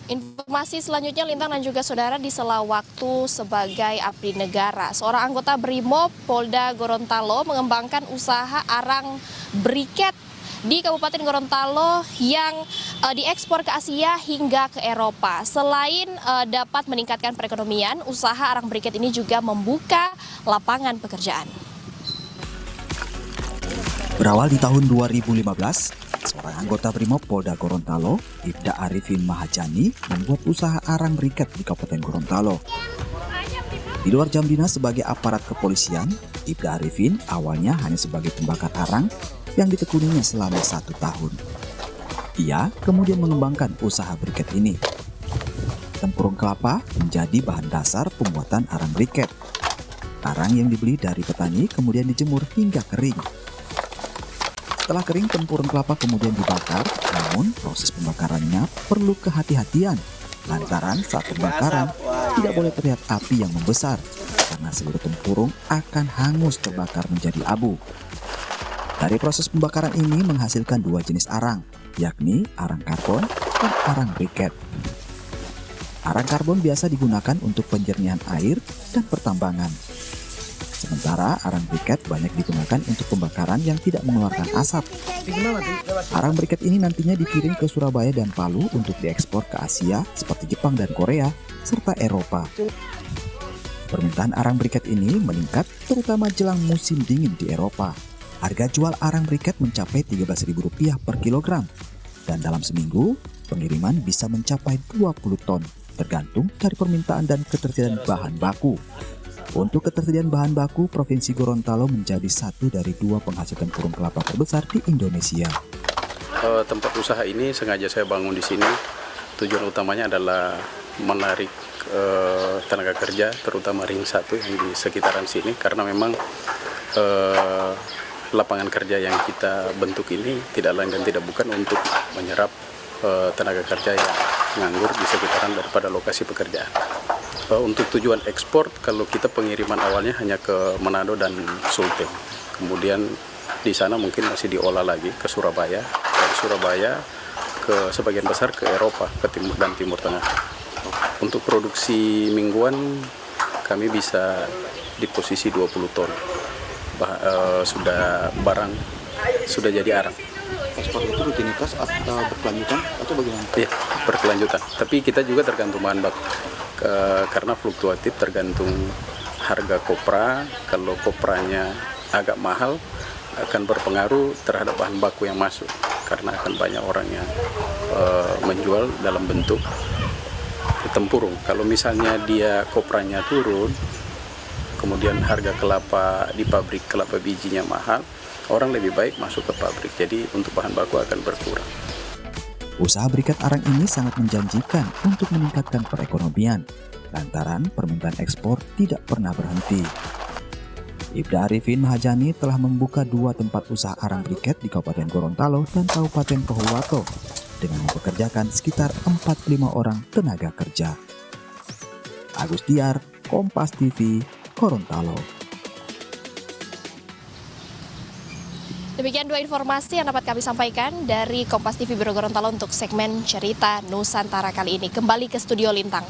Informasi selanjutnya, Lintang dan juga saudara, di sela waktu sebagai abdi negara, seorang anggota BRIMOB Polda Gorontalo mengembangkan usaha arang briket di Kabupaten Gorontalo yang diekspor ke Asia hingga ke Eropa. Selain dapat meningkatkan perekonomian, usaha arang briket ini juga membuka lapangan pekerjaan. Berawal di tahun 2015, seorang anggota BRIMOB Polda Gorontalo, Ibda Arifin Mahajani, membuat usaha arang briket di Kabupaten Gorontalo. Di luar jam dinas sebagai aparat kepolisian, Ibda Arifin awalnya hanya sebagai pembakar arang yang ditekuninya selama 1 tahun. Ia kemudian mengembangkan usaha briket ini. Tempurung kelapa menjadi bahan dasar pembuatan arang briket. Arang yang dibeli dari petani kemudian dijemur hingga kering. Setelah kering, tempurung kelapa kemudian dibakar, namun proses pembakarannya perlu kehati-hatian. Lantaran saat pembakaran tidak boleh terlihat api yang membesar, karena seluruh tempurung akan hangus terbakar menjadi abu. Dari proses pembakaran ini menghasilkan 2 jenis arang, yakni arang karbon dan arang briket. Arang karbon biasa digunakan untuk penjernihan air dan pertambangan. Sementara arang briket banyak digunakan untuk pembakaran yang tidak mengeluarkan asap. Arang briket ini nantinya dikirim ke Surabaya dan Palu untuk diekspor ke Asia seperti Jepang dan Korea, serta Eropa. Permintaan arang briket ini meningkat terutama jelang musim dingin di Eropa. Harga jual arang briket mencapai Rp13.000 per kilogram. Dan dalam seminggu, pengiriman bisa mencapai 20 ton, tergantung dari permintaan dan ketersediaan bahan baku. Untuk ketersediaan bahan baku, Provinsi Gorontalo menjadi satu dari 2 penghasil tempurung kelapa terbesar di Indonesia. Tempat usaha ini sengaja saya bangun di sini. Tujuan utamanya adalah menarik tenaga kerja, terutama ring 1 yang di sekitaran sini, karena memang lapangan kerja yang kita bentuk ini tidak lain dan tidak bukan untuk menyerap tenaga kerja yang nganggur di sekitaran daripada lokasi pekerjaan. Untuk tujuan ekspor, kalau kita pengiriman awalnya hanya ke Manado dan Sulteng. Kemudian di sana mungkin masih diolah lagi ke Surabaya. Dari Surabaya ke sebagian besar ke Eropa, ke Timur dan Timur Tengah. Untuk produksi mingguan kami bisa di posisi 20 ton. Sudah jadi arang. Ekspor itu rutinitas atau berkelanjutan atau bagaimana? Iya, berkelanjutan. Tapi kita juga tergantung bahan baku. Karena fluktuatif, tergantung harga kopra. Kalau kopranya agak mahal, akan berpengaruh terhadap bahan baku yang masuk, karena akan banyak orang yang menjual dalam bentuk tempurung. Kalau misalnya dia kopranya turun, kemudian harga kelapa di pabrik kelapa bijinya mahal, orang lebih baik masuk ke pabrik. Jadi untuk bahan baku akan berkurang. Usaha briket arang ini sangat menjanjikan untuk meningkatkan perekonomian, lantaran permintaan ekspor tidak pernah berhenti. Ibda Arifin Mahajani telah membuka 2 tempat usaha arang briket di Kabupaten Gorontalo dan Kabupaten Pohuwato, dengan mempekerjakan sekitar 45 orang tenaga kerja. Agus Diar, Kompas TV, Gorontalo. Demikian 2 informasi yang dapat kami sampaikan dari Kompas TV Biro Gorontalo untuk segmen Cerita Nusantara kali ini. Kembali ke studio Lintang.